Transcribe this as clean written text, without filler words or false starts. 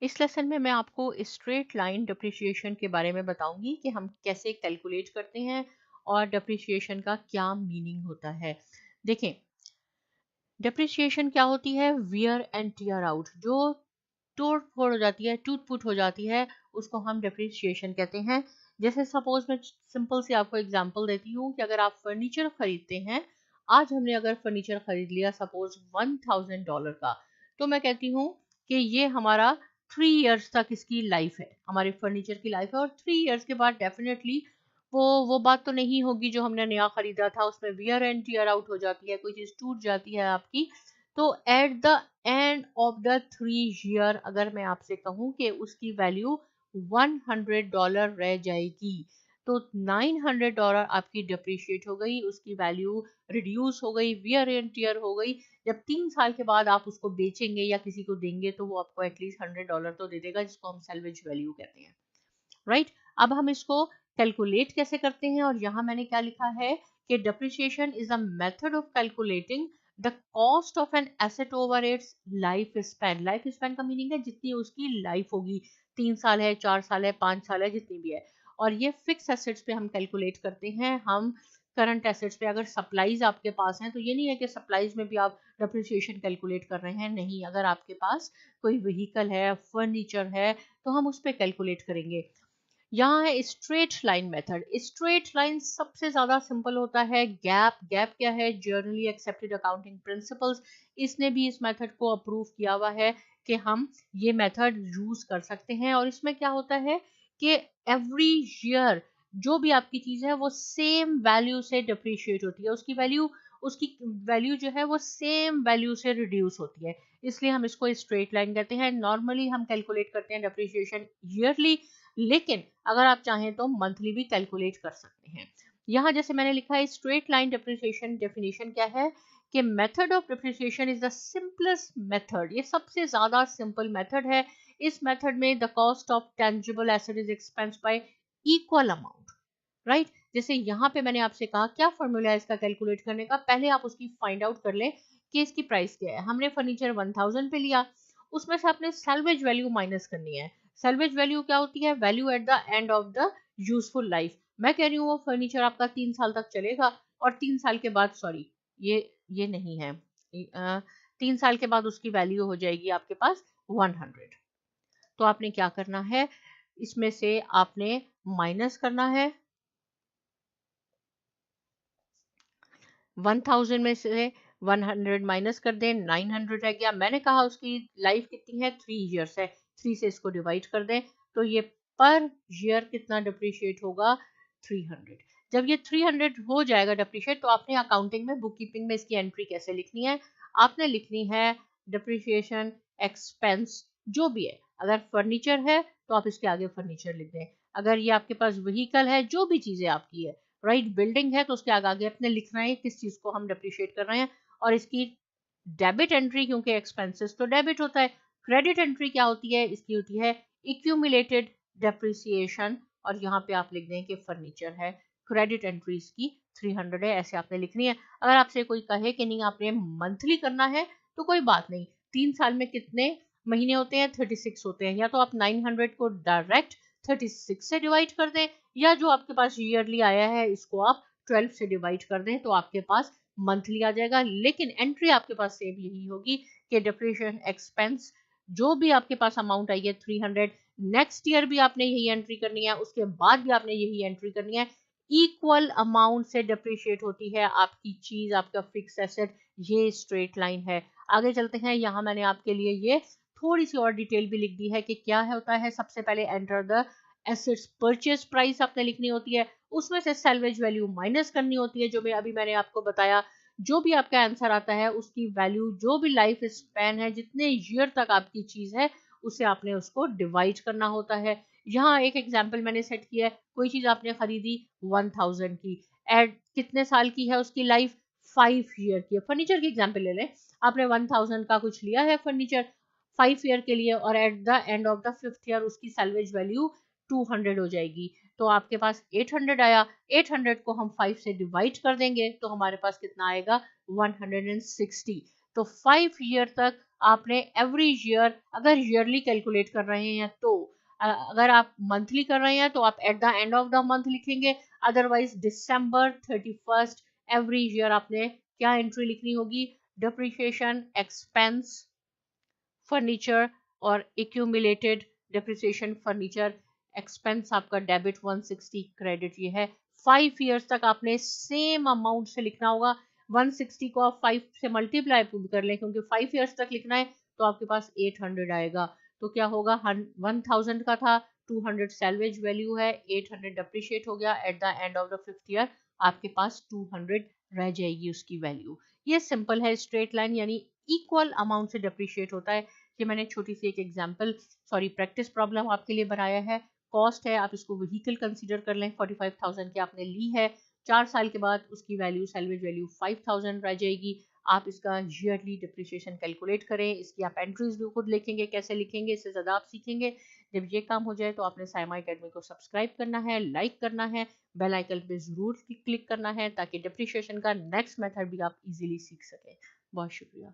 इस लेसन में मैं आपको स्ट्रेट लाइन डिप्रिसिएशन के बारे में बताऊंगी कि हम कैसे कैलकुलेट करते हैं और डिप्रिसिएशन का क्या मीनिंग होता है। देखें, डिप्रिसिएशन क्या होती है? वियर एंड टियर आउट, जो तोड़ फोड़ हो जाती है, टूट फूट हो जाती है, उसको हम डिप्रिसिएशन कहते हैं। जैसे सपोज मैं सिंपल सी आपको एग्जांपल देती हूँ कि अगर आप फर्नीचर खरीदते हैं, आज हमने अगर फर्नीचर खरीद लिया सपोज $1000 का, तो मैं कहती हूँ कि ये हमारा 3 इयर्स तक इसकी लाइफ है, हमारे फर्नीचर की लाइफ है, और 3 इयर्स के बाद डेफिनेटली वो बात तो नहीं होगी जो हमने नया खरीदा था, उसमें वियर एंड टियर आउट हो जाती है, कोई चीज टूट जाती है आपकी। तो eight the end of the 3 year अगर मैं आपसे कहूं कि उसकी वैल्यू $100 रह जाएगी, तो $900 आपकी डिप्रिशिएट हो गई, उसकी वैल्यू रिड्यूस हो गई, वियर एंड टियर हो गई। जब 3 साल के बाद आप उसको बेचेंगे या किसी को देंगे तो वो आपको एटलीस्ट $100 तो दे देगा, जिसको हम सैल्वेज वैल्यू कहते हैं, राइट। अब हम इसको कैलकुलेट कैसे करते हैं, और यहाँ मैंने क्या लिखा है कि depreciation is a method of calculating the cost of an asset over it's life span. Life span का मीनिंग है जितनी उसकी लाइफ होगी, 3 साल है, 4 साल है, 5 साल है, जितनी भी है। और ये फिक्स एसेट्स पे हम कैलकुलेट करते हैं, हम करंट एसेट्स पे। अगर सप्लाईज आपके पास हैं तो ये नहीं है कि सप्लाईज में भी आप डिप्रिसिएशन कैलकुलेट कर रहे हैं, नहीं। अगर आपके पास कोई व्हीकल है, फर्नीचर है, तो हम उस पर कैलकुलेट करेंगे। यहाँ है straight line method. Straight line सबसे ज्यादा सिंपल होता है। गैप, गैप क्या है? Generally accepted accounting principles. इसने भी इस मेथड को अप्रूव किया हुआ है कि हम ये मेथड यूज कर सकते हैं। और इसमें क्या होता है कि एवरी ईयर जो भी आपकी चीज है वो सेम वैल्यू से डिप्रिशिएट होती है, उसकी वैल्यू जो है वो सेम वैल्यू से रिड्यूस होती है, इसलिए हम इसको स्ट्रेट लाइन कहते हैं। नॉर्मली हम कैलकुलेट करते हैं डिप्रिशिएशन ईयरली, लेकिन अगर आप चाहें तो मंथली भी कैलकुलेट कर सकते हैं। यहाँ जैसे मैंने लिखा है स्ट्रेट लाइन डिप्रिसिएशन डेफिनेशन क्या है कि method of depreciation is the simplest method. ये सबसे ज्यादा सिंपल मेथड है। इस मेथड में the cost of tangible asset is expense by equal amount, right. जैसे यहाँ पे मैंने आपसे कहा क्या फॉर्मूला है इसका कैलकुलेट करने का, पहले आप उसकी फाइंड आउट कर ले कि इसकी प्राइस क्या है। हमने फर्नीचर 1000 पे लिया, उसमें से आपने सैल्वेज वैल्यू माइनस करनी है। सैल्वेज वैल्यू क्या होती है? Value eight the end of the useful life. मैं कह रही हूँ वो फर्नीचर आपका 3 साल तक चलेगा, और 3 साल के बाद, सॉरी ये नहीं है, 3 साल के बाद उसकी वैल्यू हो जाएगी आपके पास 100। तो आपने क्या करना है, इसमें से आपने माइनस करना है। 1000 में से 100 माइनस कर दें, 900 रह गया। मैंने कहा उसकी लाइफ कितनी है? 3 इयर्स है, 3 से इसको डिवाइड कर दें, तो ये पर ईयर कितना डिप्रिशिएट होगा? 300। जब ये 300 हो जाएगा डिप्रिशिएट, तो आपने अकाउंटिंग में, बुक कीपिंग में इसकी एंट्री कैसे लिखनी है? आपने लिखनी है डिप्रिशिएशन एक्सपेंस जो भी है। अगर फर्नीचर है तो आप इसके आगे फर्नीचर लिख दें, अगर ये आपके पास व्हीकल है, जो भी चीजें आपकी है, राइट, बिल्डिंग है, तो उसके आगे अपने लिखना है किस चीज को हम डिप्रिशिएट कर रहे हैं। और इसकी डेबिट एंट्री, क्योंकि एक्सपेंसेस तो डेबिट होता है। क्रेडिट एंट्री क्या होती है? इसकी होती है इक्यूमुलेटेड डेप्रिसिएशन, और यहाँ पे आप लिख दें कि फर्नीचर है, क्रेडिट एंट्री इसकी 300 है, ऐसे आपने लिखनी है। अगर आपसे कोई कहे कि नहीं आपने मंथली करना है, तो कोई बात नहीं, 3 साल में कितने महीने होते हैं? 36 होते हैं। या तो आप 900 को डायरेक्ट 36 से डिवाइड कर दें, या जो आपके पास ईयरली आया है इसको आप 12 से डिवाइड कर दें, तो आपके पास मंथली आ जाएगा। लेकिन एंट्री आपके पास सेम यही होगी कि डिप्रिसिएशन एक्सपेंस जो भी आपके पास अमाउंट आई है 300, नेक्स्ट ईयर भी आपने यही एंट्री करनी है, उसके बाद भी आपने यही एंट्री करनी है। इक्वल अमाउंट से डिप्रिशिएट होती है आपकी चीज, आपका फिक्स एसेट। ये स्ट्रेट लाइन है। आगे चलते हैं। यहाँ मैंने आपके लिए ये थोड़ी सी और डिटेल भी लिख दी है कि क्या है होता है। सबसे पहले enter the assets purchase price आपने लिखनी होती है, उसमें से सैल्वेज वैल्यू माइनस करनी होती है, जो मैंने आपको बताया। जो भी आपका आंसर आता है उसकी वैल्यू, जो भी लाइफ स्पैन है, जितने ईयर तक आपकी चीज है, उसे आपने उसको डिवाइड करना होता है। यहाँ एक एग्जाम्पल मैंने सेट किया है। कोई चीज आपने खरीदी 1000 की, एड कितने साल की है उसकी लाइफ? 5 ईयर की है। फर्नीचर की एग्जाम्पल ले लें, आपने 1000 का कुछ लिया है फर्नीचर 5 ईयर के लिए, और eight the end of the 5th year उसकी सैल्वेज वैल्यू 200 हो जाएगी। तो आपके पास 800 आया, 800 को हम 5 से डिवाइड कर देंगे, तो हमारे पास कितना आएगा? 160। तो 5 ईयर तक आपने एवरी ईयर, अगर ईयरली कैलकुलेट कर रहे हैं तो अगर आप मंथली कर रहे हैं तो आप at the end of the month लिखेंगे, otherwise December 31st every year आपने क्या एंट्री लिखनी होगी, डिप्रिसिएशन एक्सपेंस फर्नीचर और एक्यूमुलेटेड डिप्रिसिएशन फर्नीचर एक्सपेंस आपका डेबिट 160, क्रेडिट ये है। 5 ईयर्स तक आपने सेम अमाउंट से लिखना होगा। 160 को आप 5 से मल्टीप्लाई कर लें, क्योंकि 5 ईयर्स तक लिखना है तो आपके पास 800 आएगा। तो क्या होगा, 1000 का था, 200 सैलवेज वैल्यू है, 800 डिप्रिशिएट हो गया, eight the end of the 5th year आपके पास 200 रह जाएगी उसकी वैल्यू। ये सिंपल है, स्ट्रेट लाइन यानी इक्वल अमाउंट से डिप्रिशिएट होता है। कि मैंने छोटी सी एक एग्जांपल प्रैक्टिस प्रॉब्लम आपके लिए बनाया है। कॉस्ट है, आप इसको व्हीकल कंसीडर कर लें, 45,000 की आपने ली है, 4 साल के बाद उसकी वैल्यू सैलवेज वैल्यू 5,000 रह जाएगी। आप इसका ईयरली डिप्रिसिएशन कैलकुलेट करें, इसकी आप एंट्रीज भी खुद लिखेंगे, कैसे लिखेंगे इससे ज़्यादा आप सीखेंगे। जब ये काम हो जाए तो आपने साइमा एकेडमी को सब्सक्राइब करना है, लाइक करना है, बेल आइकन पे ज़रूर क्लिक करना है, ताकि डिप्रिसिएशन का नेक्स्ट मेथड भी आप इजीली सीख सकें। बहुत शुक्रिया।